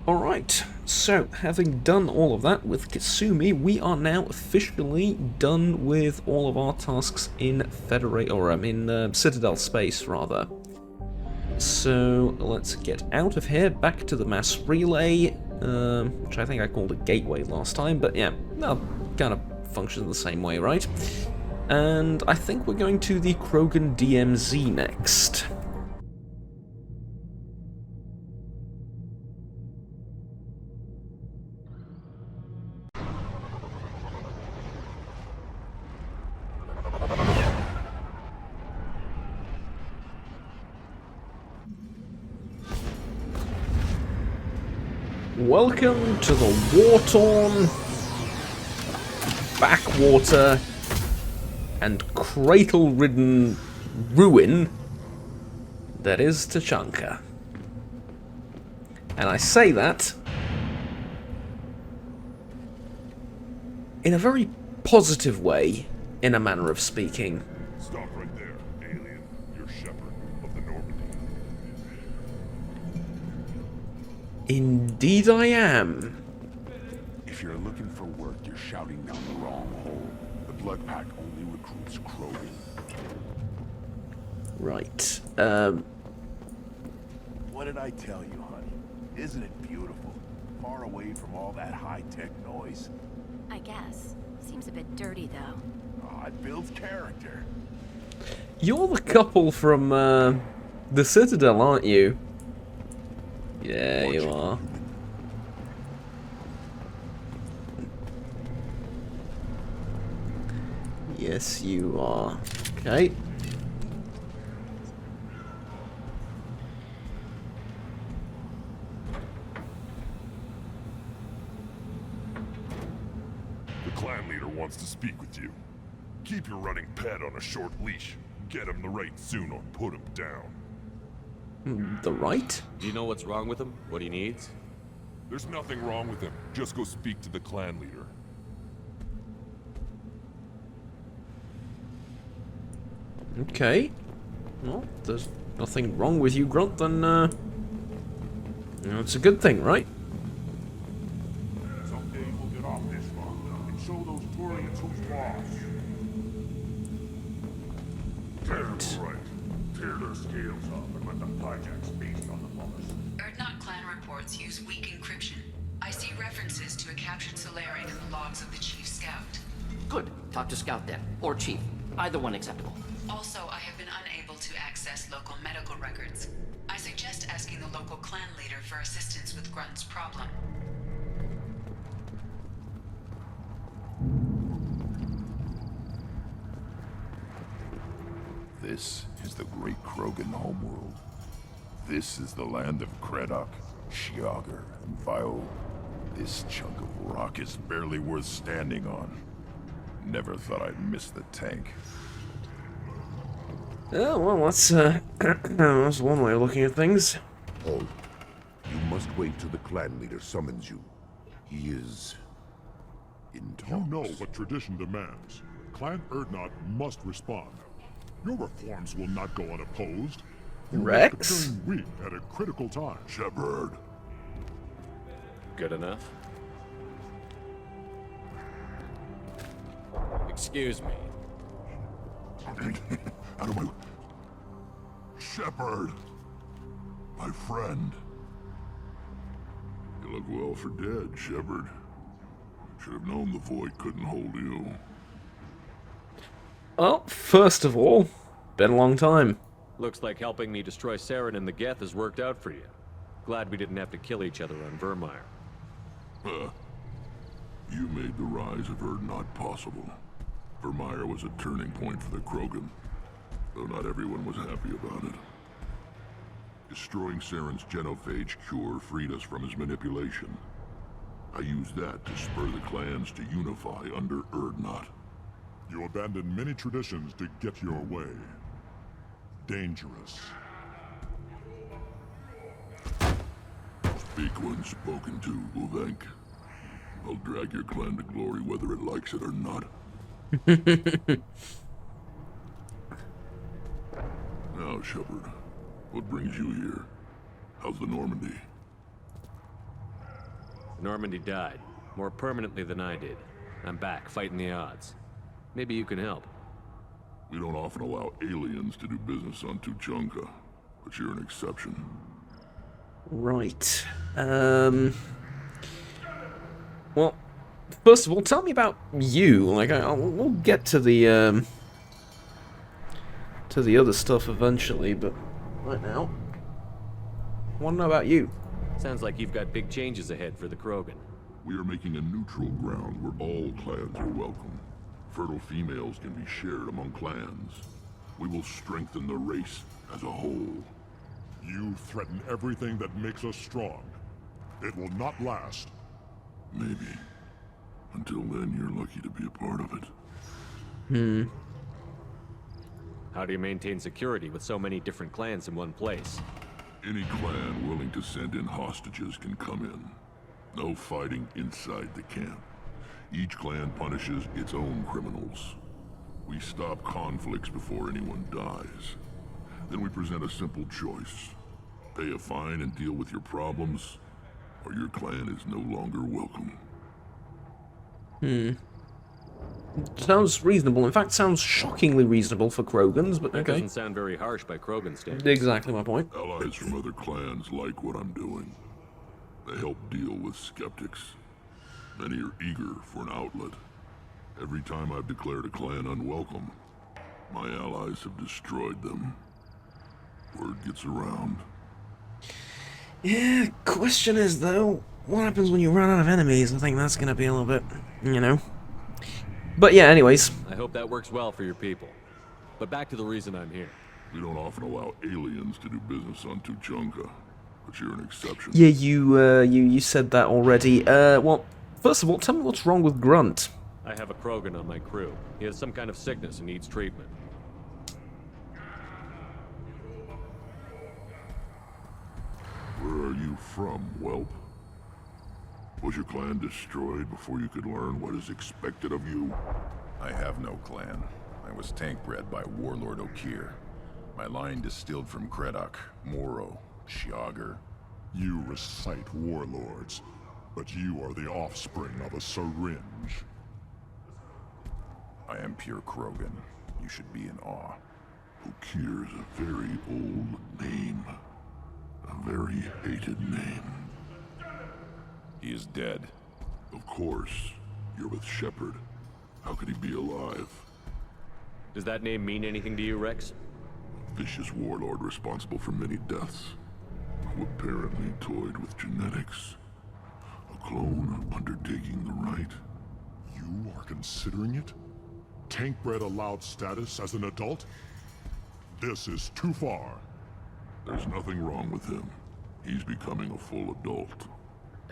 Alright, so having done all of that with Kasumi, we are now officially done with all of our tasks in Citadel space, rather. So let's get out of here, back to the mass relay, which I think I called a gateway last time, but yeah, that kind of functions the same way, right? And I think we're going to the Krogan DMZ next. Welcome to the war-torn, backwater, and crater-ridden ruin that is Tachanka. And I say that in a very positive way, in a manner of speaking. Stop right there, alien. You're Shepard of the Normandy. Indeed I am. If you're looking for work, you're shouting down the wrong hole. The Blood Pack only recruits Krogan. Right. What did I tell you, honey? Isn't it beautiful? Far away from all that high-tech noise. I guess. Seems a bit dirty, though. Oh, it builds character. You're the couple from, the Citadel, aren't you? Yeah, you are. Yes, you are. Okay. The clan leader wants to speak with you. Keep your running pet on a short leash. Get him the right soon or put him down. The right? Do you know what's wrong with him? What he needs? There's nothing wrong with him. Just go speak to the clan leader. Okay. Well, there's nothing wrong with you, Grunt, then, you know, it's a good thing, right? Someday we'll get off this one and show those Turians who's boss. That's right. Tear their scales up and let them hijack space on the boss. Erdnot clan reports use weak encryption. I see references to a captured Solarian in the logs of the Chief Scout. Good. Talk to Scout then. Or Chief. Either one acceptable. Also, I have been unable to access local medical records. I suggest asking the local clan leader for assistance with Grunt's problem. This is the great Krogan homeworld. This is the land of Kredok, Shiagar, and Vio. This chunk of rock is barely worth standing on. Never thought I'd miss the tank. Oh, well, that's, that's one way of looking at things. Hold. You must wait till the clan leader summons you. He is in talks. You know what tradition demands. Clan Erdnot must respond. Your reforms will not go unopposed. You Rex? appearing weak at a critical time. Shepard. Good enough? Excuse me. Out of my... Shepard. My friend. You look well for dead, Shepard. Should have known the void couldn't hold you. Well, first of all, been a long time. Looks like helping me destroy Saren and the Geth has worked out for you. Glad we didn't have to kill each other on Vermeer. You made the rise of Erdnot possible. Vermeer was a turning point for the Krogan, though not everyone was happy about it. Destroying Saren's genophage cure freed us from his manipulation. I used that to spur the clans to unify under Erdnot. You abandoned many traditions to get your way. Dangerous. Speak when spoken to, Uvenk. I'll drag your clan to glory whether it likes it or not. Now, Shepard, what brings you here? How's the Normandy? Normandy died, more permanently than I did. I'm back, fighting the odds. Maybe you can help. We don't often allow aliens to do business on Tuchanka, but you're an exception. Right. Well, first of all, tell me about you. Like, we'll get to the other stuff eventually, but right now, I want to know about you. Sounds like you've got big changes ahead for the Krogan. We are making a neutral ground where all clans are welcome. Fertile females can be shared among clans. We will strengthen the race as a whole. You threaten everything that makes us strong. It will not last. Maybe. Until then, you're lucky to be a part of it. How do you maintain security with so many different clans in one place? Any clan willing to send in hostages can come in. No fighting inside the camp. Each clan punishes its own criminals. We stop conflicts before anyone dies. Then we present a simple choice. Pay a fine and deal with your problems, or your clan is no longer welcome. Sounds reasonable. In fact, sounds shockingly reasonable for Krogans, but That okay. doesn't sound very harsh by Krogan standards. Exactly my point. Allies from other clans like what I'm doing. They help deal with skeptics. Many are eager for an outlet. Every time I've declared a clan unwelcome, my allies have destroyed them. Word gets around. Yeah, question is, though, what happens when you run out of enemies? I think that's gonna be a little bit, you know. But yeah, anyways. I hope that works well for your people. But back to the reason I'm here. We don't often allow aliens to do business on Tuchanka, but you're an exception. Yeah, you said that already. Well, first of all, tell me what's wrong with Grunt. I have a Krogan on my crew. He has some kind of sickness and needs treatment. Where are you from, whelp? Was your clan destroyed before you could learn what is expected of you? I have no clan. I was tank bred by Warlord Okir. My line distilled from Kredok, Moro, Shiagar. You recite warlords, but you are the offspring of a syringe. I am pure Krogan. You should be in awe. Okir is a very old name. A very hated name. He is dead. Of course. You're with Shepard. How could he be alive? Does that name mean anything to you, Rex? Vicious warlord responsible for many deaths, who apparently toyed with genetics. A clone undertaking the right. You are considering it? Tank-bred allowed status as an adult? This is too far. There's nothing wrong with him. He's becoming a full adult.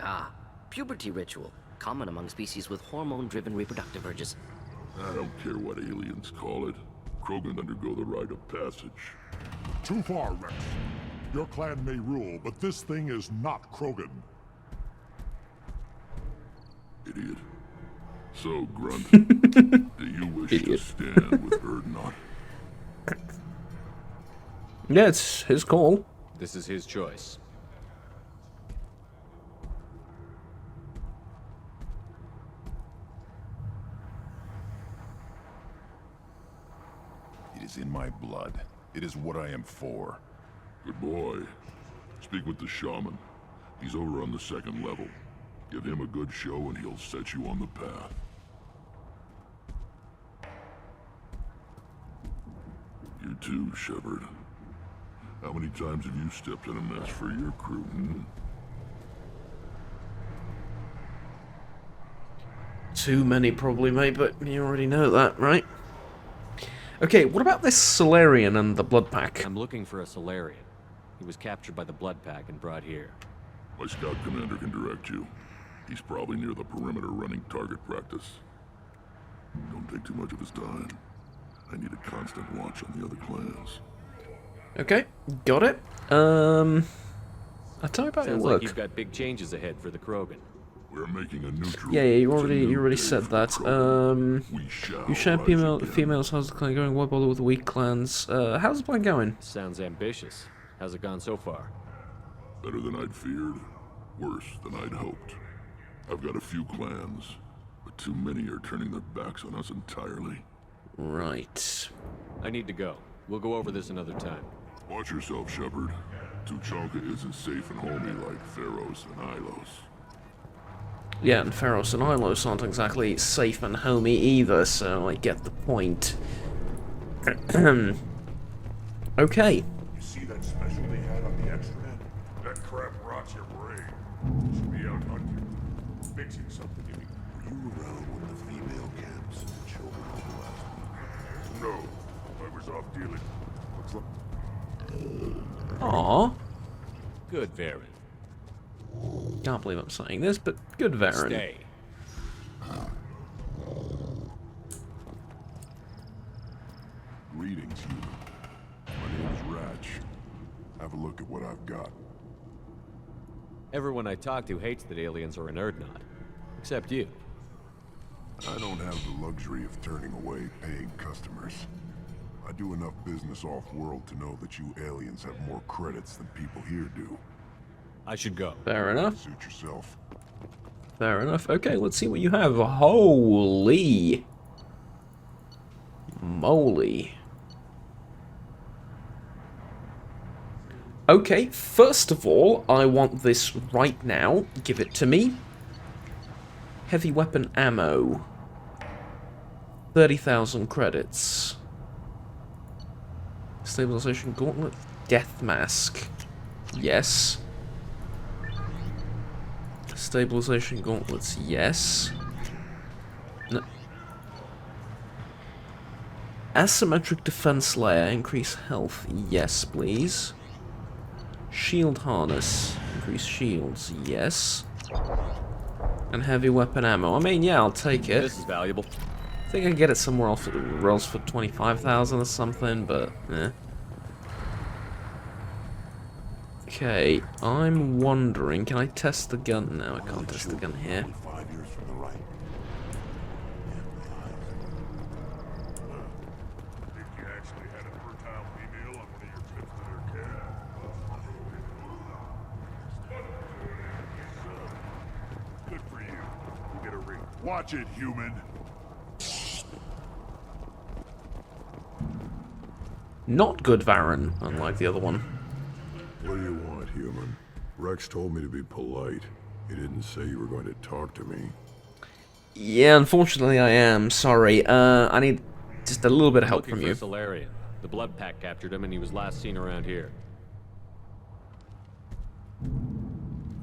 Ah, puberty ritual. Common among species with hormone-driven reproductive urges. I don't care what aliens call it. Krogan undergo the rite of passage. Too far, Rex. Your clan may rule, but this thing is not Krogan. Idiot. So, Grunt, do you wish to stand with Erdnot? Yeah, it's his call. This is his choice. It is in my blood. It is what I am for. Good boy. Speak with the shaman. He's over on the second level. Give him a good show and he'll set you on the path. You too, Shepard. How many times have you stepped in a mess for your crew, hmm? Too many, probably, mate, but you already know that, right? Okay, what about this Solarian and the Blood Pack? I'm looking for a Solarian. He was captured by the Blood Pack and brought here. My scout commander can direct you. He's probably near the perimeter running target practice. Don't take too much of his time. I need a constant watch on the other clans. Okay, got it. I'll tell you about your Sounds work. like you've got big changes ahead for the Krogan. We're making a neutral. Yeah, you it's a new already day said for the that. Krogan. We shall You share rise again. females. How's the clan going? Why bother with the weak clans? How's the plan going? Sounds ambitious. How's it gone so far? Better than I'd feared. Worse than I'd hoped. I've got a few clans, but too many are turning their backs on us entirely. Right. I need to go. We'll go over this another time. Watch yourself, Shepard. Tuchanka isn't safe and homey like Pharos and Ilos. Yeah, and Pharos and Ilos aren't exactly safe and homey either, so I get the point. Okay. You see that special they had on the extranet? That crap rots your brain. You should be out hunting. Fixing something, you mean? Were you around when the female camps and the children over last week? No. I was off dealing. Looks like... Aww. Good, Varen. Can't believe I'm saying this, but good Varen. Stay. Greetings, human. My name is Ratch. Have a look at what I've got. Everyone I talk to hates that aliens are an Erdnot. Except you. I don't have the luxury of turning away paying customers. I do enough business off-world to know that you aliens have more credits than people here do. I should go. Fair enough. Suit yourself. Fair enough. Okay, let's see what you have. Holy moly. Okay, first of all, I want this right now. Give it to me. Heavy weapon ammo. 30,000 credits. Stabilization gauntlet. Death mask. Yes. Stabilization gauntlets. Yes. No. Asymmetric defense layer. Increase health. Yes, please. Shield harness. Increase shields. Yes. And heavy weapon ammo. I mean, yeah, I'll take it. This is valuable. I think I can get it somewhere else for 25,000 or something, but eh. Okay, I'm wondering, can I test the gun? No, I can't test the gun here. 5 years from the right. Think you actually had a fertile female on one of your trips to their camp? Good for you. You get a ring. Watch it, human. Not good, Varen, unlike the other one. What do you want, human? Rex told me to be polite. He didn't say you were going to talk to me. Yeah, unfortunately I am. Sorry. I need just a little bit of help from you. Looking for Solarian. The blood pack captured him and he was last seen around here.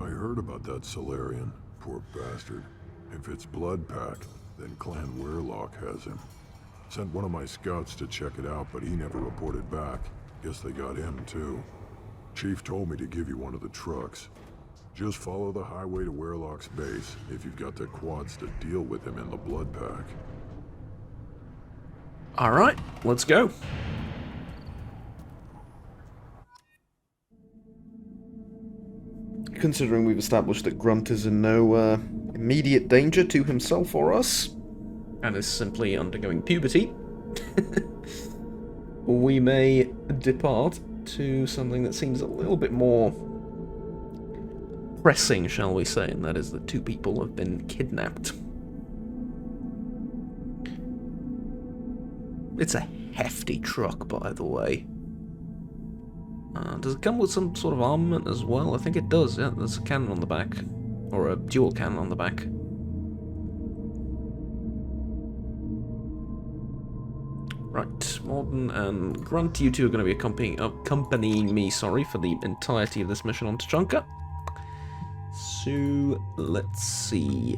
I heard about that Solarian. Poor bastard. If it's blood pack, then Clan Weirlock has him. Sent one of my scouts to check it out, but he never reported back. Guess they got him, too. Chief told me to give you one of the trucks. Just follow the highway to Weirlock's base if you've got the quads to deal with him in the blood pack. Alright, let's go. Considering we've established that Grunt is in no immediate danger to himself or us, and is simply undergoing puberty, we may depart to something that seems a little bit more pressing, shall we say, and that is that 2 people have been kidnapped. It's a hefty truck, by the way. Does it come with some sort of armament as well? I think it does, yeah. There's a cannon on the back. Or a dual cannon on the back. Right, Morden and Grunt, you two are going to be accompanying me, sorry, for the entirety of this mission on Tuchanka. So, let's see.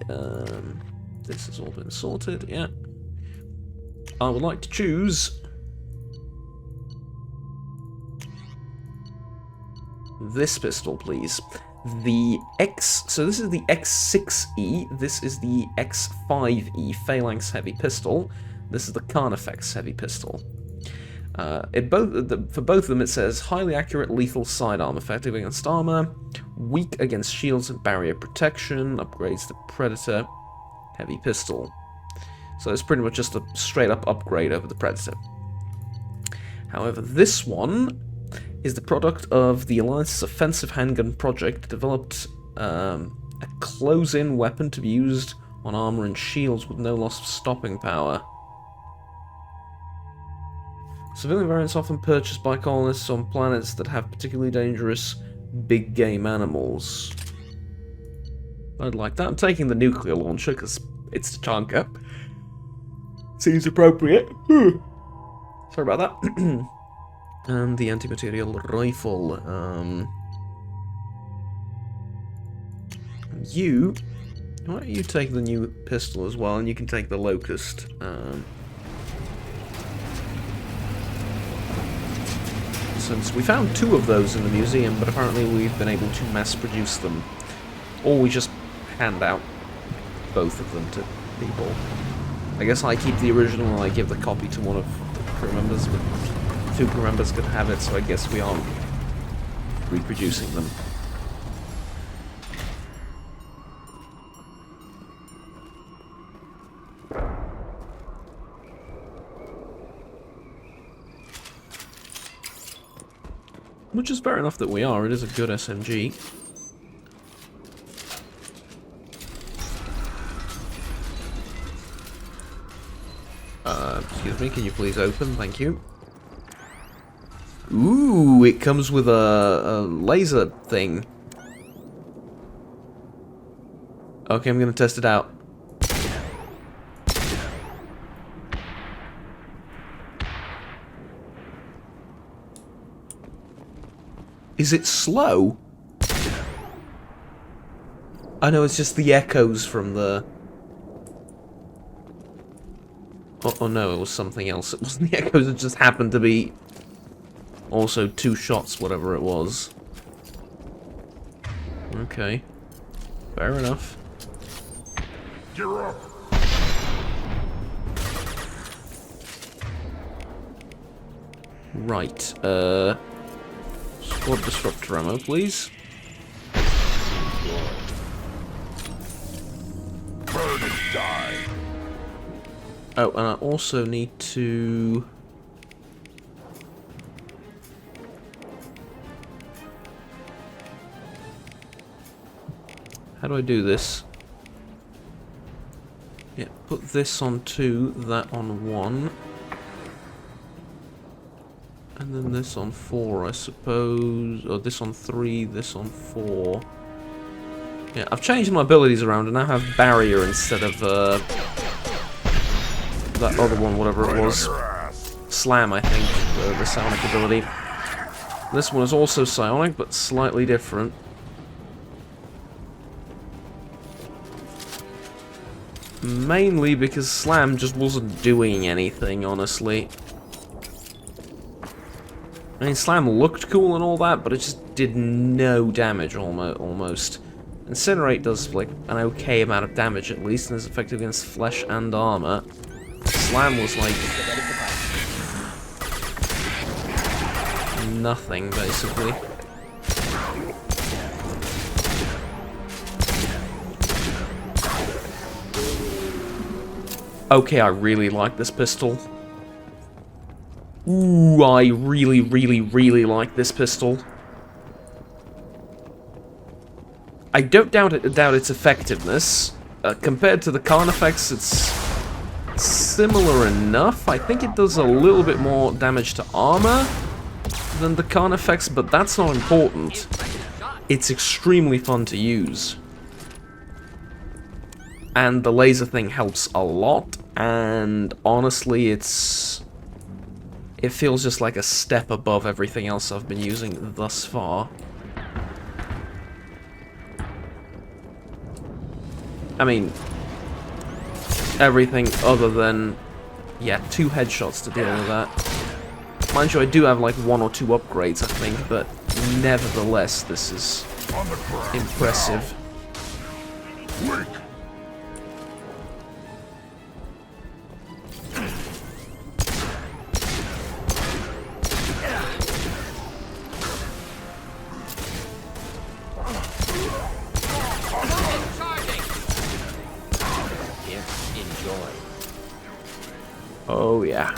This has all been sorted, yeah. I would like to choose this pistol, please. So this is the X6E, this is the X5E Phalanx Heavy Pistol, this is the Carnifex Heavy Pistol. For both of them it says, highly accurate lethal sidearm, effective against armor, weak against shields and barrier protection, upgrades to Predator Heavy Pistol. So it's pretty much just a straight up upgrade over the Predator. However, this one is the product of the Alliance's offensive handgun project, developed a close-in weapon to be used on armor and shields with no loss of stopping power. Civilian variants often purchased by colonists on planets that have particularly dangerous big game animals. I'd like that. I'm taking the nuclear launcher because it's Tatanka. Seems appropriate. Sorry about that. And the anti-material rifle. Why don't you take the new pistol as well, and you can take the Locust. Since we found 2 of those in the museum, but apparently we've been able to mass produce them. Or we just hand out both of them to people. I guess I keep the original and I give the copy to one of the crew members, but 2 crew members could have it, so I guess we are reproducing them. Which is fair enough that we are, it is a good SMG. Excuse me, can you please open? Thank you. Ooh, it comes with a laser thing. Okay, I'm gonna test it out. Is it slow? I know it's just the echoes from the... Oh no, it was something else. It wasn't the echoes, it just happened to be also 2 shots, whatever it was. Okay. Fair enough. Gear up! Right, Squad disruptor ammo, please. Burn and die! Oh, and I also need to... How do I do this? Yeah, put this on 2, that on 1. And then this on 4, I suppose. Or this on 3, this on 4. Yeah, I've changed my abilities around and now have barrier instead of that other one, whatever it was. Slam, I think, the psionic ability. This one is also psionic, but slightly different. Mainly because Slam just wasn't doing anything, honestly. I mean, Slam looked cool and all that, but it just did no damage almost. Incinerate does, like, an okay amount of damage at least, and is effective against flesh and armor. Slam was, like... nothing, basically. Okay, I really like this pistol. Ooh, I really, really, really like this pistol. I don't doubt its effectiveness. Compared to the Carnifex, it's similar enough. I think it does a little bit more damage to armor than the Carnifex, but that's not important. It's extremely fun to use. And the laser thing helps a lot, and honestly, it feels just like a step above everything else I've been using thus far. I mean, everything other than, yeah, 2 headshots to deal with that. Mind you, I do have like 1 or 2 upgrades, I think, but nevertheless, this is impressive. Weak! Oh yeah.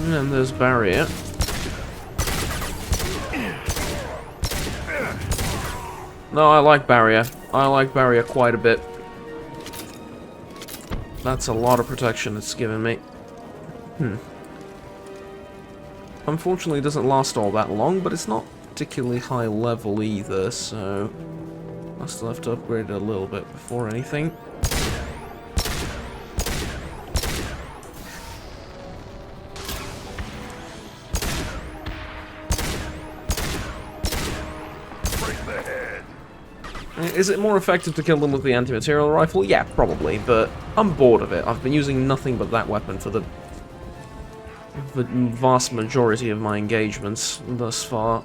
And there's barrier. No, I like barrier. I like barrier quite a bit. That's a lot of protection it's given me. Unfortunately, it doesn't last all that long, but it's not particularly high level either, so I still have to upgrade it a little bit before anything. Is it more effective to kill them with the anti-material rifle? Yeah, probably, but I'm bored of it. I've been using nothing but that weapon for the vast majority of my engagements thus far.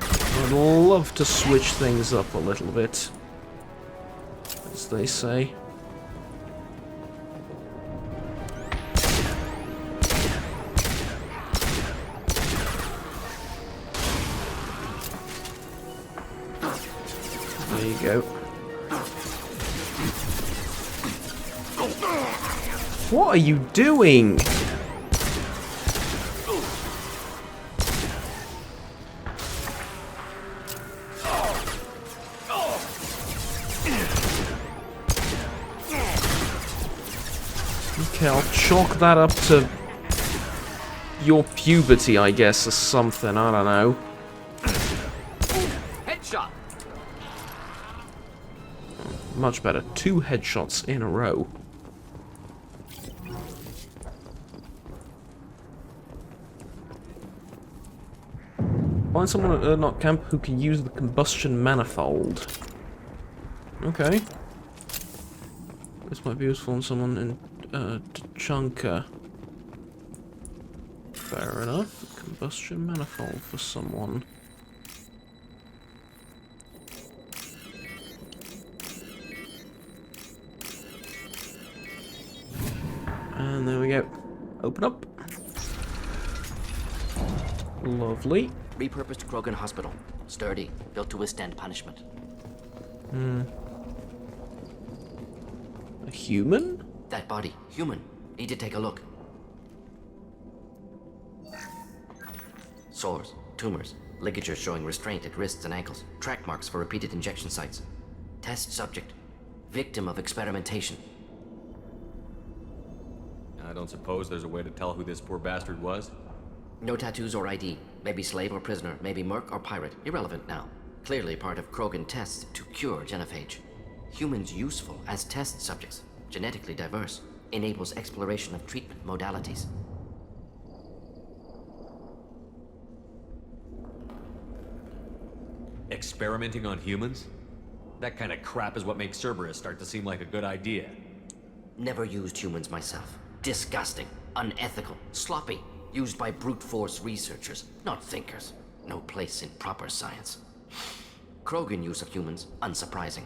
I'd love to switch things up a little bit, as they say. There you go. What are you doing? Okay, I'll chalk that up to your puberty, I guess, or something. I don't know. Headshot! Much better. 2 headshots in a row. Find someone at Urdnot Camp who can use the combustion manifold. Okay. This might be useful on someone in Tachanka. Fair enough. Combustion manifold for someone. And there we go. Open up. Lovely. Repurposed Krogan hospital. Sturdy, built to withstand punishment. A human? That body, human. Need to take a look. Sores, tumors, ligatures showing restraint at wrists and ankles, track marks for repeated injection sites. Test subject, victim of experimentation. I don't suppose there's a way to tell who this poor bastard was? No tattoos or ID. Maybe slave or prisoner, maybe merc or pirate. Irrelevant now. Clearly part of Krogan tests to cure genophage. Humans useful as test subjects. Genetically diverse. Enables exploration of treatment modalities. Experimenting on humans? That kind of crap is what makes Cerberus start to seem like a good idea. Never used humans myself. Disgusting. Unethical. Sloppy. Used by brute force researchers, not thinkers. No place in proper science. Krogan use of humans, unsurprising.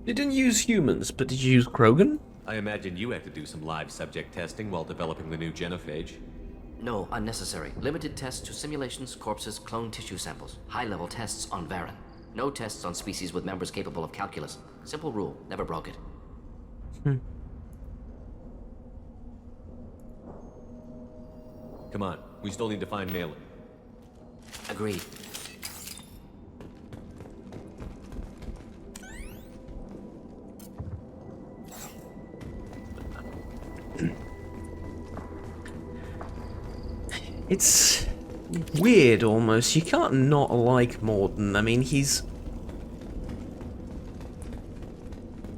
You didn't use humans, but did you use Krogan? I imagine you had to do some live subject testing while developing the new genophage. No, unnecessary. Limited tests to simulations, corpses, cloned tissue samples. High-level tests on Varen. No tests on species with members capable of calculus. Simple rule, never broke it. Come on, we still need to find Malin. Agreed. It's weird, almost. You can't not like Morden. I mean, he's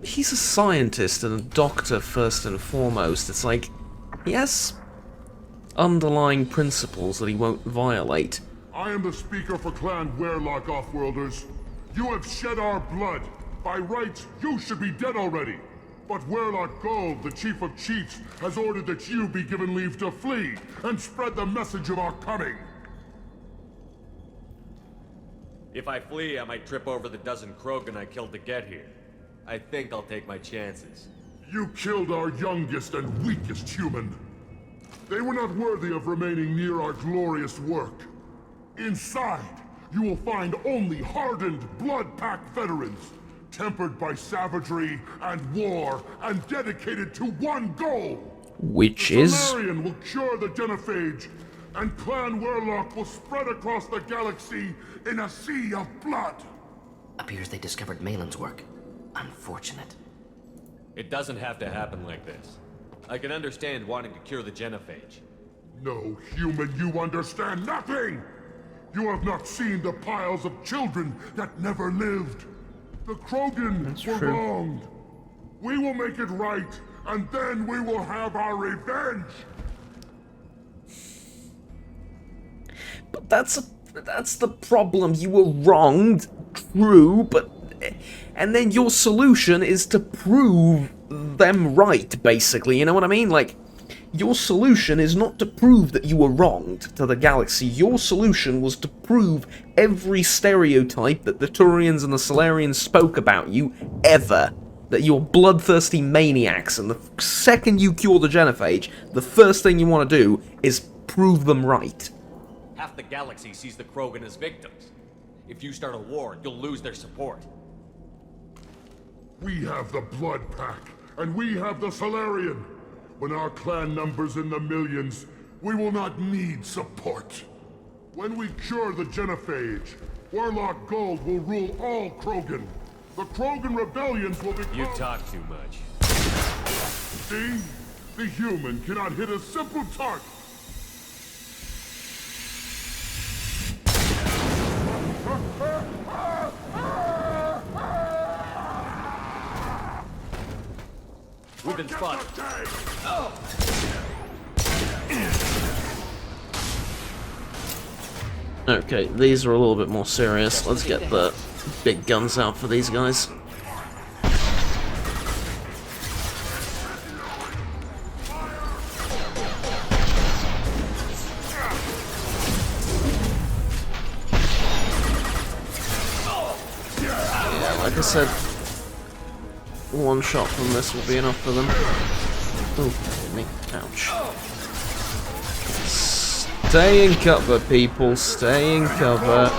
a scientist and a doctor first and foremost. It's like, he has underlying principles that he won't violate. I am the speaker for Clan Werlock, Offworlders. You have shed our blood. By rights, you should be dead already. But Werlock Gold, the Chief of Chiefs, has ordered that you be given leave to flee and spread the message of our coming. If I flee, I might trip over the dozen Krogan I killed to get here. I think I'll take my chances. You killed our youngest and weakest human. They were not worthy of remaining near our glorious work. Inside, you will find only hardened, blood-packed veterans, tempered by savagery and war, and dedicated to one goal. Which the is... Solarian will cure the genophage and Clan Warlock will spread across the galaxy in a sea of blood. Appears they discovered Malin's work. Unfortunate. It doesn't have to happen like this. I can understand wanting to cure the genophage. No, human, you understand nothing! You have not seen the piles of children that never lived. The Krogan were wronged. We will make it right, and then we will have our revenge! But that's the problem. You were wronged, true, but... And then your solution is to prove them right, basically, you know what I mean? Like, your solution is not to prove that you were wronged to the galaxy. Your solution was to prove every stereotype that the Turians and the Solarians spoke about you, ever. That you're bloodthirsty maniacs, and the second you cure the genophage, the first thing you want to do is prove them right. Half the galaxy sees the Krogan as victims. If you start a war, you'll lose their support. We have the Blood Pack, and we have the Solarian. When our clan numbers in the millions, we will not need support. When we cure the genophage, Warlock Gold will rule all Krogan. The Krogan rebellions will become... You talk too much. See? The human cannot hit a simple target. We've been spotted. Okay, these are a little bit more serious. Let's get the big guns out for these guys. Yeah, like I said, one shot from this will be enough for them. Oh, hit me. Ouch. Stay in cover, people. Stay in cover.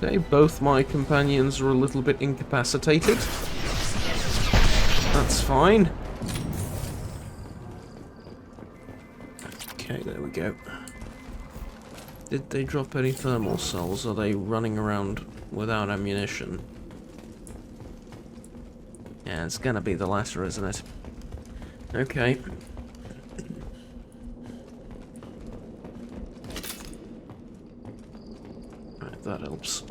Okay, both my companions are a little bit incapacitated. That's fine. Okay, there we go. Did they drop any thermal cells? Are they running around without ammunition? Yeah, it's gonna be the latter, isn't it? Okay. Right, that helps.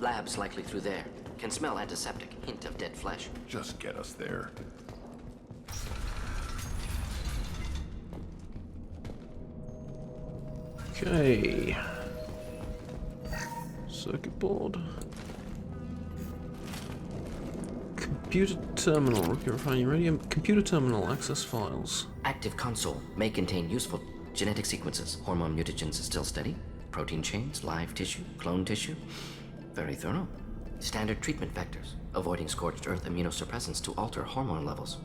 Lab's likely through there. Can smell antiseptic. Hint of dead flesh. Just get us there. Okay. Circuit board. Computer terminal. Rookie refining uranium. Computer terminal. Access files. Active console may contain useful genetic sequences. Hormone mutagens is still steady. Protein chains, live tissue, clone tissue. Very thorough. Standard treatment vectors, avoiding scorched earth immunosuppressants to alter hormone levels.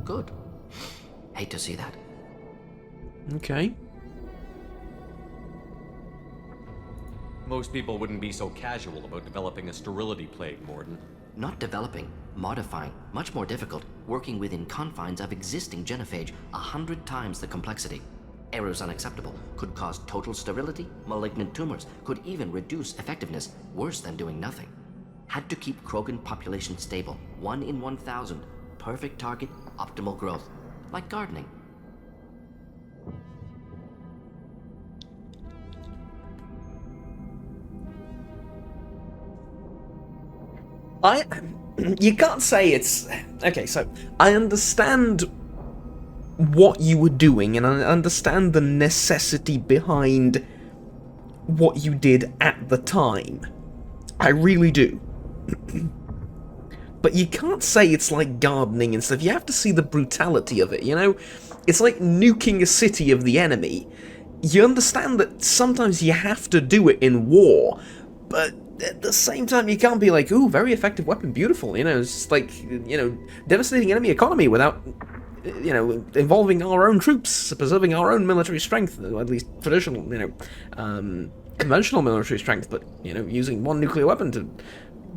Good. Hate to see that. Okay. Most people wouldn't be so casual about developing a sterility plague, Morden. Not developing, modifying, much more difficult, working within confines of existing genophage, 100 times the complexity. Errors unacceptable, could cause total sterility, malignant tumors, could even reduce effectiveness, worse than doing nothing. Had to keep Krogan population stable, 1 in 1,000, perfect target, optimal growth, like gardening. You can't say it's... Okay, so, I understand what you were doing, and I understand the necessity behind what you did at the time. I really do. But you can't say it's like gardening and stuff. You have to see the brutality of it, you know? it's like nuking a city of the enemy. You understand that sometimes you have to do it in war, but at the same time you can't be like, ooh, very effective weapon, beautiful, you know, it's just like, you know, devastating enemy economy without, you know, involving our own troops, preserving our own military strength, or at least traditional, you know, conventional military strength, but, you know, using one nuclear weapon to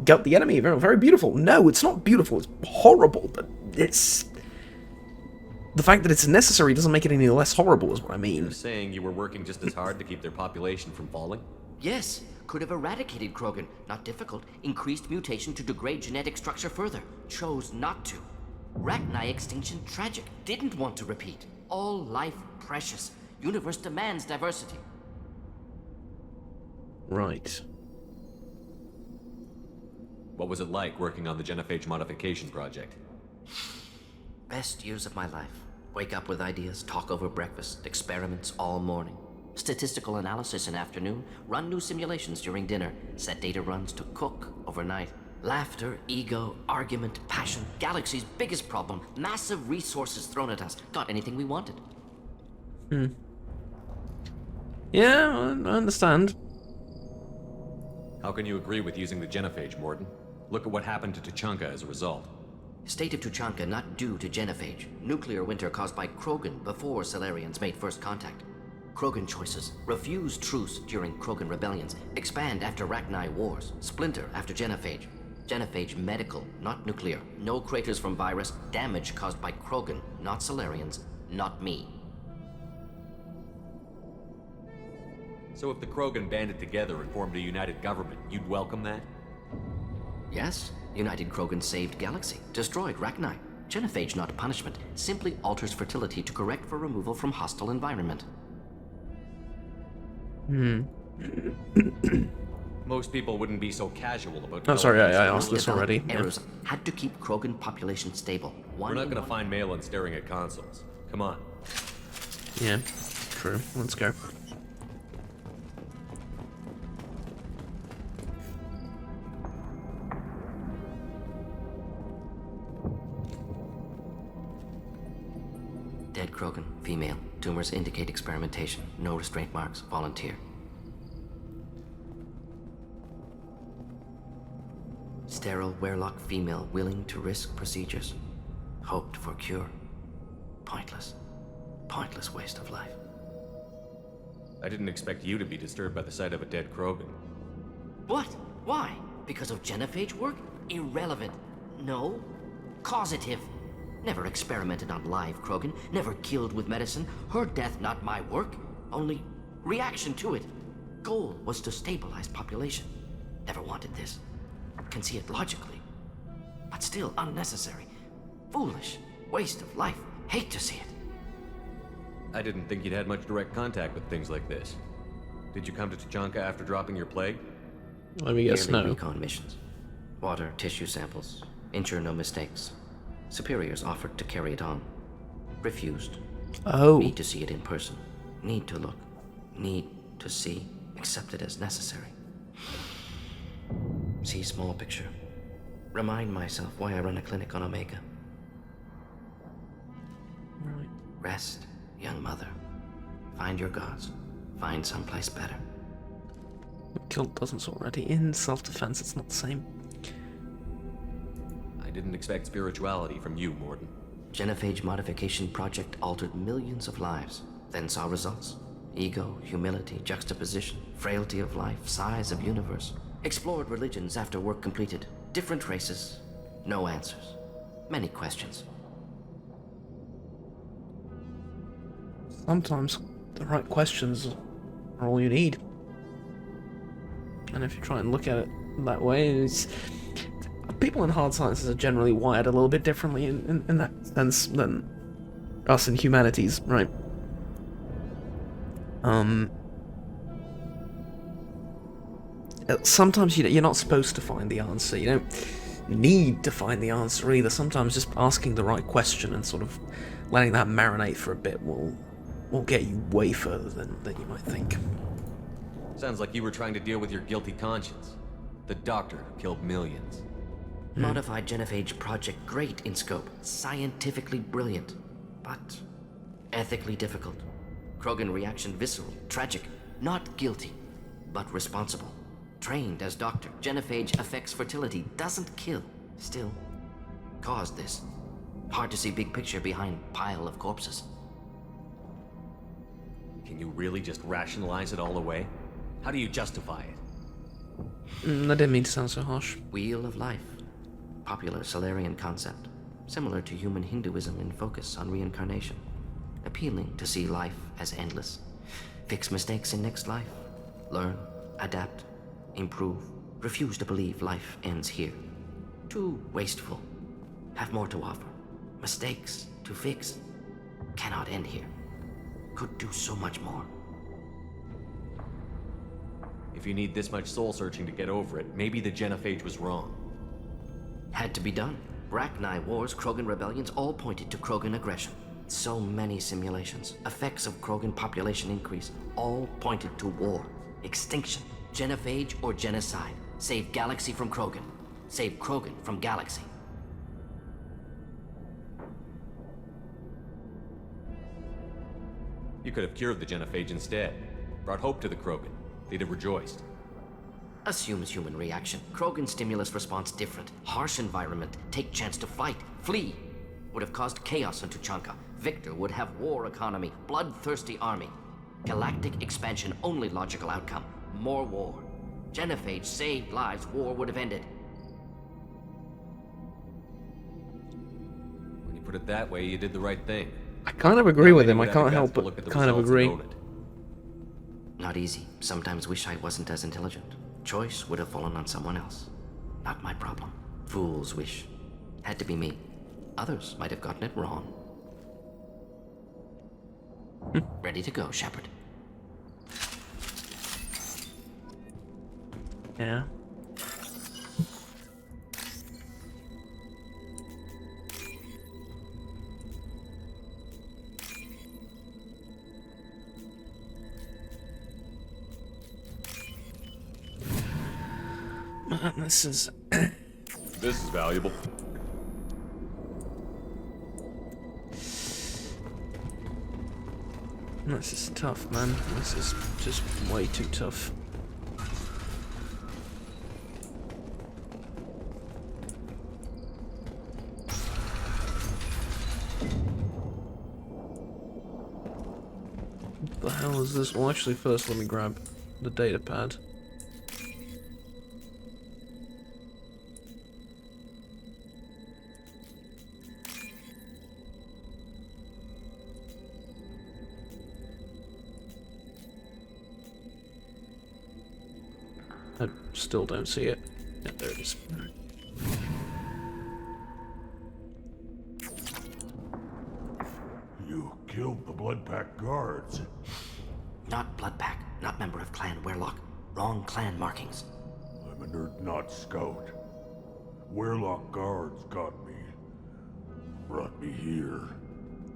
gut the enemy, very, very beautiful. No, it's not beautiful, it's horrible, but it's... The fact that it's necessary doesn't make it any less horrible, is what I mean. You're saying you were working just as hard to keep their population from falling? Yes, could have eradicated Krogan. Not difficult. Increased mutation to degrade genetic structure further. Chose not to. Rachni extinction tragic. Didn't want to repeat. All life precious. Universe demands diversity. Right. What was it like working on the genophage modification project? Best years of my life. Wake up with ideas, talk over breakfast, experiments all morning. Statistical analysis in afternoon, run new simulations during dinner, set data runs to cook overnight. Laughter, ego, argument, passion, galaxy's biggest problem, massive resources thrown at us. Got anything we wanted. Yeah, I understand. How can you agree with using the genophage, Morden? Look at what happened to Tuchanka as a result. State of Tuchanka not due to genophage. Nuclear winter caused by Krogan before Salarians made first contact. Krogan choices. Refuse truce during Krogan rebellions. Expand after Rachni wars. Splinter after genophage. Genophage medical, not nuclear. No craters from virus. Damage caused by Krogan, not Salarians, not me. So if the Krogan banded together and formed a united government, you'd welcome that? Yes. United Krogan saved Galaxy, destroyed Rachni. Genophage not punishment, simply alters fertility to correct for removal from hostile environment. Most people wouldn't be so casual about... Oh, sorry, I asked this already. Errors had to keep Krogan population stable. We're not gonna find Malin staring at consoles. Come on. Yeah, true. Let's go. Dead Krogan, female. Tumors indicate experimentation. No restraint marks. Volunteer. Sterile Werelock female willing to risk procedures. Hoped for cure. Pointless. Pointless waste of life. I didn't expect you to be disturbed by the sight of a dead Krogan. What? Why? Because of genophage work? Irrelevant. No. Causative. Never experimented on live Krogan, never killed with medicine. Her death, not my work. Only reaction to it. Goal was to stabilize population. Never wanted this. Can see it logically. But still unnecessary. Foolish. Waste of life. Hate to see it. I didn't think you'd had much direct contact with things like this. Did you come to Tuchanka after dropping your plague? Let me guess, Yearly no. recon missions. Water, tissue samples. Ensure no mistakes. Superiors offered to carry it on. Refused. Oh. Need to see it in person. Need to look. Need to see. Accept it as necessary. See small picture. Remind myself why I run a clinic on Omega. Right. Rest, young mother. Find your gods. Find someplace better. Killed dozens already. In self-defense, it's not the same. I didn't expect spirituality from you, Morden. Genophage modification project altered millions of lives. Then saw results. Ego, humility, juxtaposition, frailty of life, size of universe. Explored religions after work completed. Different races. No answers. Many questions. Sometimes the right questions are all you need. And if you try and look at it that way, it's... people in hard sciences are generally wired a little bit differently in that sense than us in humanities, right? Sometimes you're not supposed to find the answer. You don't need to find the answer either. Sometimes just asking the right question and sort of letting that marinate for a bit will get you way further than you might think. Sounds like you were trying to deal with your guilty conscience. The doctor who killed millions. Modified genophage project great in scope. Scientifically brilliant. But Ethically difficult. Krogan reaction visceral, tragic. Not guilty, but responsible. Trained as doctor, genophage affects fertility, doesn't kill. Still, caused this. Hard to see big picture behind pile of corpses. Can you really just rationalize it all away? How do you justify it? I didn't mean to sound so harsh. Wheel of life. Popular Solarian concept. Similar to human Hinduism in focus on reincarnation. Appealing to see life as endless. Fix mistakes in next life. Learn, adapt, improve. Refuse to believe life ends here. Too wasteful. Have more to offer. Mistakes to fix. Cannot end here. Could do so much more. If you need this much soul searching to get over it, maybe the genophage was wrong. Had to be done. Rachni wars, Krogan rebellions, all pointed to Krogan aggression. So many simulations, effects of Krogan population increase, all pointed to war, extinction, genophage or genocide. Save galaxy from Krogan. Save Krogan from galaxy. You could have cured the genophage instead. Brought hope to the Krogan. They'd have rejoiced. Assumes human reaction. Krogan stimulus response different. Harsh environment. Take chance to fight. Flee. Would have caused chaos in Tuchanka. Victor would have war economy. Bloodthirsty army. Galactic expansion only logical outcome. More war. Genophage saved lives. War would have ended. When you put it that way, you did the right thing. I kind of agree with him. I Would have can't the help guts to look at but the kind of results and agree. own it. Not easy. Sometimes wish I wasn't as intelligent. Choice would have fallen on someone else. Not my problem. Fool's wish. Had to be me. Others might have gotten it wrong. Ready to go, Shepard. Yeah. Man, this is... This is valuable. This is tough, man. This is just way too tough. What the hell is this? Well, actually, first let me grab the data pad. I still don't see it. Yeah, there it is. You killed the Blood Pack guards. Not Blood Pack. Not member of Clan Werlock. Wrong clan markings. I'm a nerd, not scout. Werlock guards got me. Brought me here.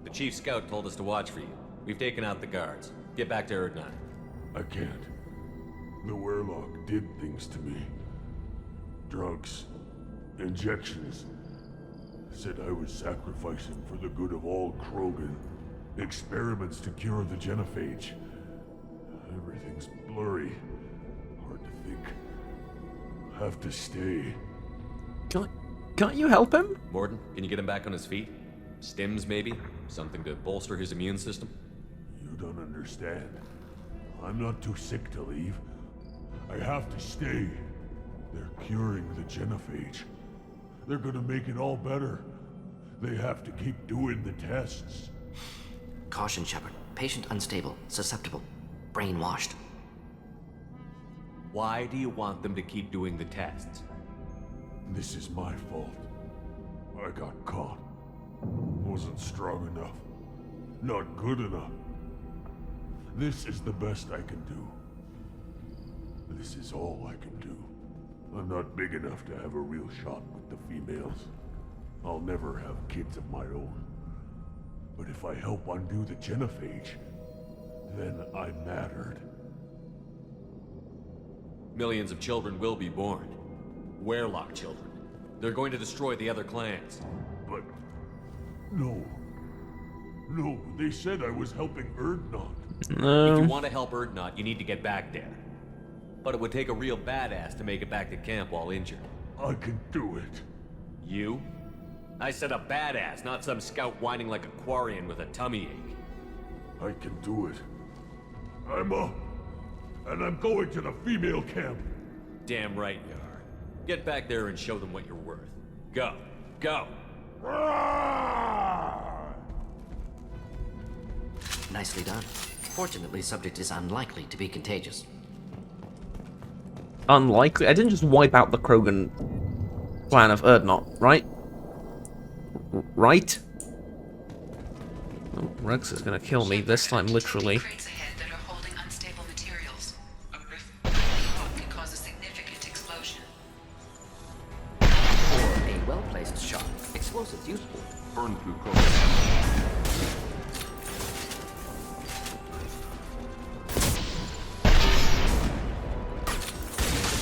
The chief scout told us to watch for you. We've taken out the guards. Get back to Erdnot. I can't. The Werlock did things to me. Drugs. Injections. Said I was sacrificing for the good of all Krogan. Experiments to cure the genophage. Everything's blurry. Hard to think. Have to stay. Can't you help him? Morden, can you get him back on his feet? Stims, maybe? Something to bolster his immune system? You don't understand. I'm not too sick to leave. I have to stay. They're curing the genophage. They're gonna make it all better. They have to keep doing the tests. Caution, Shepard. Patient unstable, susceptible, brainwashed. Why do you want them to keep doing the tests? This is my fault. I got caught. Wasn't strong enough. Not good enough. This is the best I can do. This is all I can do. I'm not big enough to have a real shot with the females. I'll never have kids of my own. But if I help undo the genophage, then I mattered. Millions of children will be born. Werlock children. They're going to destroy the other clans. But... no. No, they said I was helping Erdnot. If No. you want to help Erdnot, you need to get back there. But it would take a real badass to make it back to camp while injured. I can do it. You? I said a badass, not some scout whining like a Quarian with a tummy ache. I can do it. I'm up. And I'm going to the female camp. Damn right you are. Get back there and show them what you're worth. Go. Go. Nicely done. Fortunately, subject is unlikely to be contagious. Unlikely. I didn't just wipe out the Krogan clan of Erdnot, right? Right? Oh, Rex is gonna kill me this time, literally. Crates ahead that are holding unstable materials. Can cause a significant explosion. Or a well-placed shot. Explosives useful. Burn through Krogan.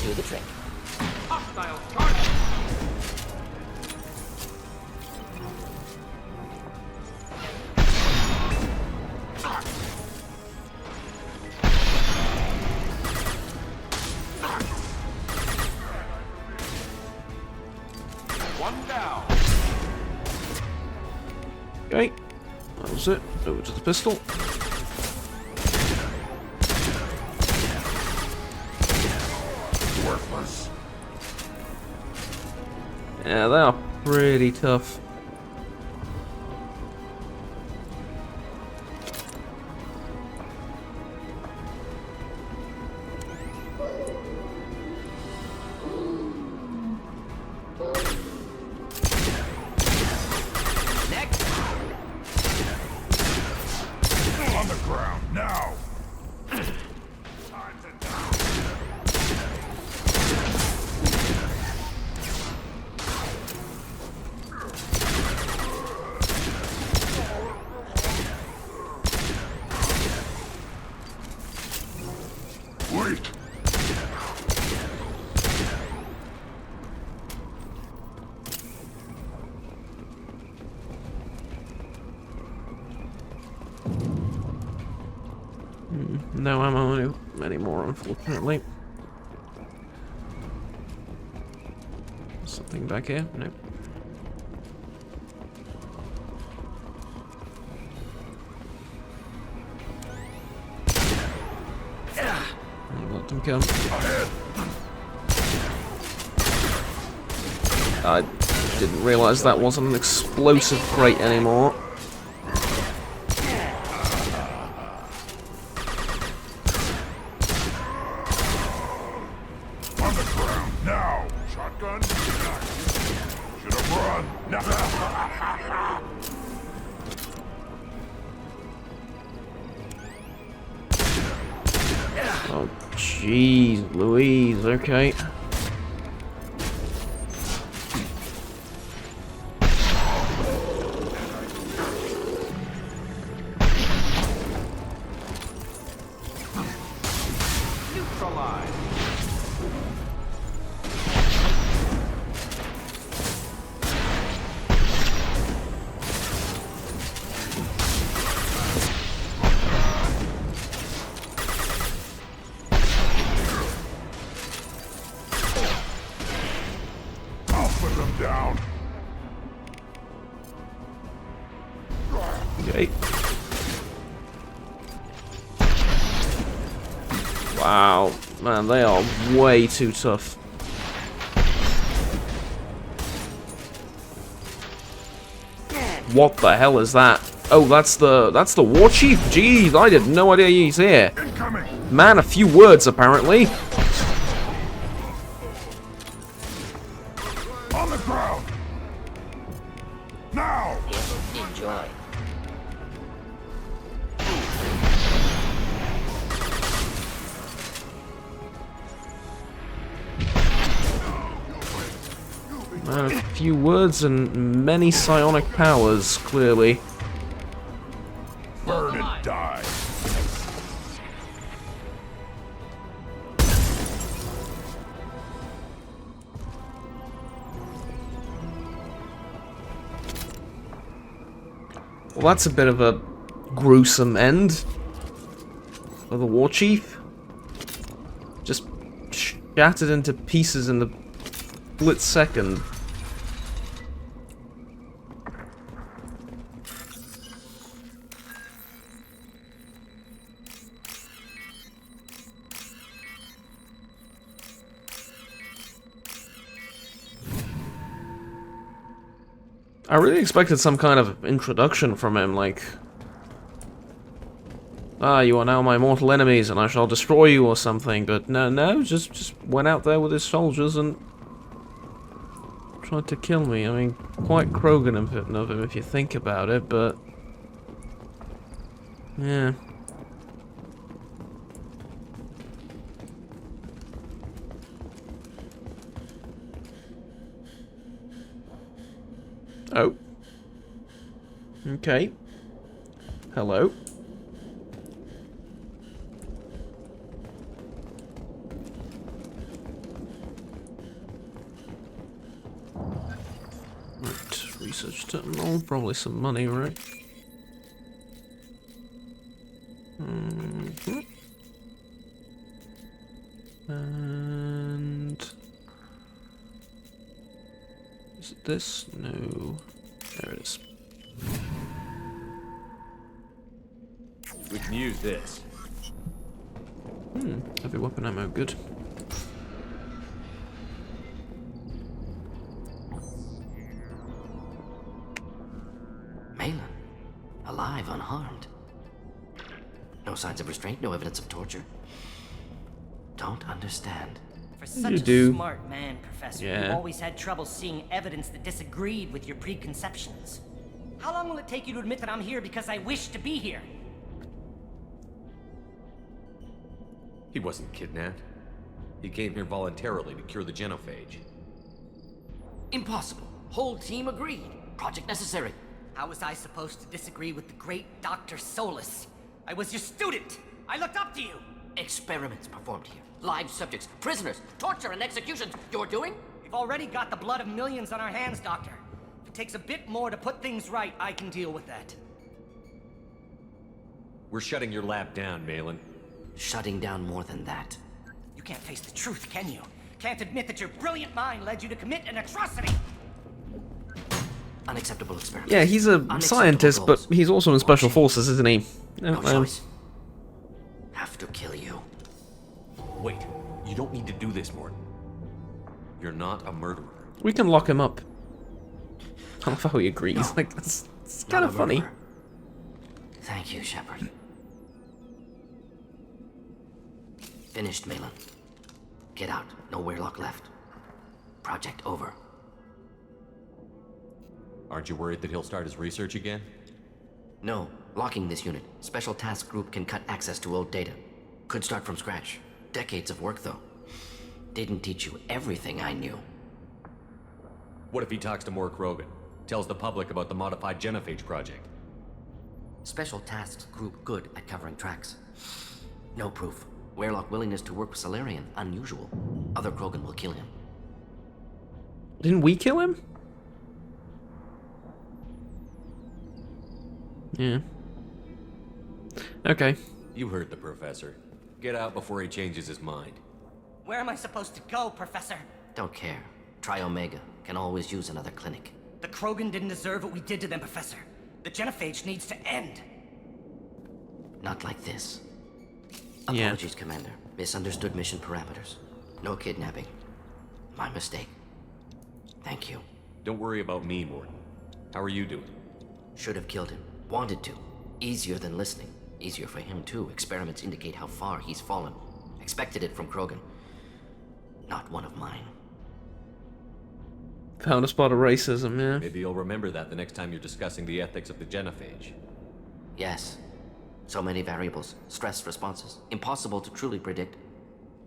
Do the trick. Hostile target! One down. Okay. That was it. Over to the pistol. Worthless. Yeah, they are pretty tough. On the ground, now! Time to down. Wait! No ammo anymore, unfortunately. Something back here? Nope. Let them come. I didn't realize that wasn't an explosive crate anymore. On the ground, now! Shotgun? Should have run! Now! Oh, jeez, Louise, okay. Neutralized. I'll put them down! Okay. Wow, man, they are way too tough. What the hell is that? Oh, that's the war chief. Jeez, I had no idea he's here. Incoming! Man, a few words apparently. On the ground! Now! Enjoy. Man, a few words and many psionic powers, clearly. Burn and die! Well, that's a bit of a gruesome end for the war chief. Just shattered into pieces in the split second. I really expected some kind of introduction from him, like, "Ah, you are now my mortal enemies, and I shall destroy you," or something. But no, just went out there with his soldiers and tried to kill me. I mean, quite Krogan of him if you think about it, but yeah. Oh. Okay. Hello. Right, research terminal, probably some money, right? Mm-hmm. And is it this? No. There it is. We can use this. Heavy weapon ammo, good. Malin, alive, unharmed. No signs of restraint, no evidence of torture. Don't understand. For such You a do. smart man, Professor, Yeah. you always had trouble seeing evidence that disagreed with your preconceptions. How long will it take you to admit that I'm here because I wish to be here? He wasn't kidnapped. He came here voluntarily to cure the genophage. Impossible. Whole team agreed. Project necessary. How was I supposed to disagree with the great Dr. Solus? I was your student! I looked up to you! Experiments performed here. Live subjects, prisoners, torture and executions. You're doing? We've already got the blood of millions on our hands, Doctor. If it takes a bit more to put things right, I can deal with that. We're shutting your lab down, Malin. Shutting down more than that. You can't face the truth, can you? Can't admit that your brilliant mind led you to commit an atrocity! Unacceptable experiment. Yeah, he's a scientist, but he's also in special forces, isn't he? No choice. Have to kill you. Wait, you don't need to do this, Morton. You're not a murderer. We can lock him up. I love how he agrees. No. Like, it's kind of funny. Thank you, Shepard. Finished, Malin. Get out. No Weirlock left. Project over. Aren't you worried that he'll start his research again? No. Locking this unit. Special Task Group can cut access to old data. Could start from scratch. Decades of work, though. Didn't teach you everything I knew. What if he talks to more Krogan? Tells the public about the modified genophage project? Special Tasks Group good at covering tracks. No proof. Weirlock willingness to work with Salarian, unusual. Other Krogan will kill him. Didn't we kill him? Yeah. Okay. You heard the professor. Get out before he changes his mind. Where am I supposed to go, Professor? Don't care. Try Omega. Can always use another clinic. The Krogan didn't deserve what we did to them, Professor. The genophage needs to end. Not like this. Yeah. Apologies, Commander. Misunderstood mission parameters. No kidnapping. My mistake. Thank you. Don't worry about me, Morton. How are you doing? Should have killed him. Wanted to. Easier than listening. Easier for him, too. Experiments indicate how far he's fallen. Expected it from Krogan. Not one of mine. Found a spot of racism, yeah. Maybe you'll remember that the next time you're discussing the ethics of the genophage. Yes. So many variables. Stress responses. Impossible to truly predict.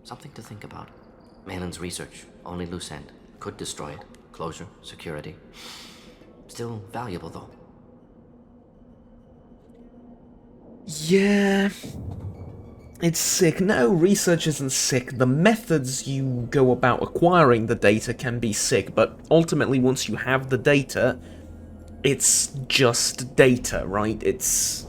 Something to think about. Malin's research. Only loose end. Could destroy it. Closure. Security. Still valuable, though. Yeah. It's sick. No, research isn't sick. The methods you go about acquiring the data can be sick, but ultimately once you have the data, it's just data, right? There's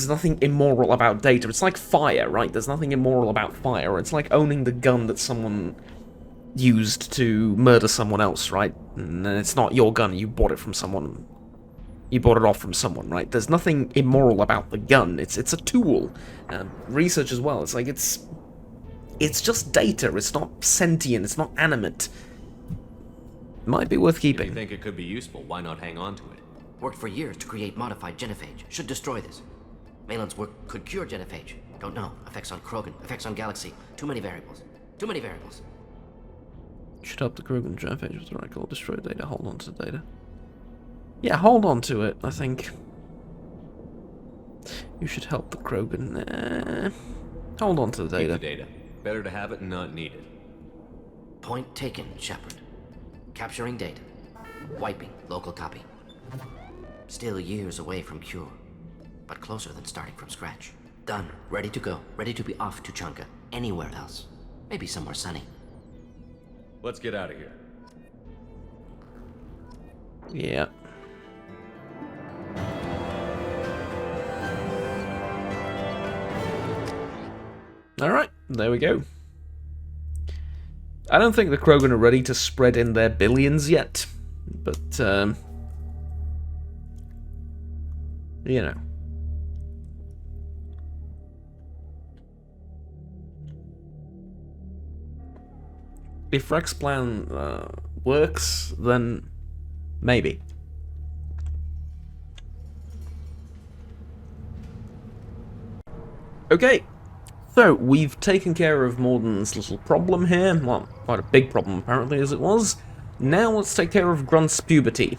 nothing immoral about data. It's like fire, right? There's nothing immoral about fire. It's like owning the gun that someone used to murder someone else, right? And it's not your gun, you bought it from someone. You bought it off from someone, right? There's nothing immoral about the gun. It's a tool. Research as well. It's like it's just data. It's not sentient. It's not animate. Might be worth If keeping. you think it could be useful, why not hang on to it? Worked for years to create modified genophage. Should destroy this. Malin's work could cure genophage. Don't know. Effects on Krogan. Effects on Galaxy. Too many variables. Too many variables. Should help the Krogan genophage with the right call. Destroy data. Hold on to the data. Yeah, hold on to it, I think. You should help the Krogan. Hold on to the data. Keep the data. Better to have it and not need it. Point taken, Shepard. Capturing data. Wiping local copy. Still years away from cure, but closer than starting from scratch. Done. Ready to go. Ready to be off to Chunka. Anywhere else. Maybe somewhere sunny. Let's get out of here. Yeah. Alright, there we go. I don't think the Krogan are ready to spread in their billions yet, but, you know. If Rex's plan works, then maybe. Okay. So, we've taken care of Morden's little problem here. Well, quite a big problem, apparently, as it was. Now let's take care of Grunt's puberty.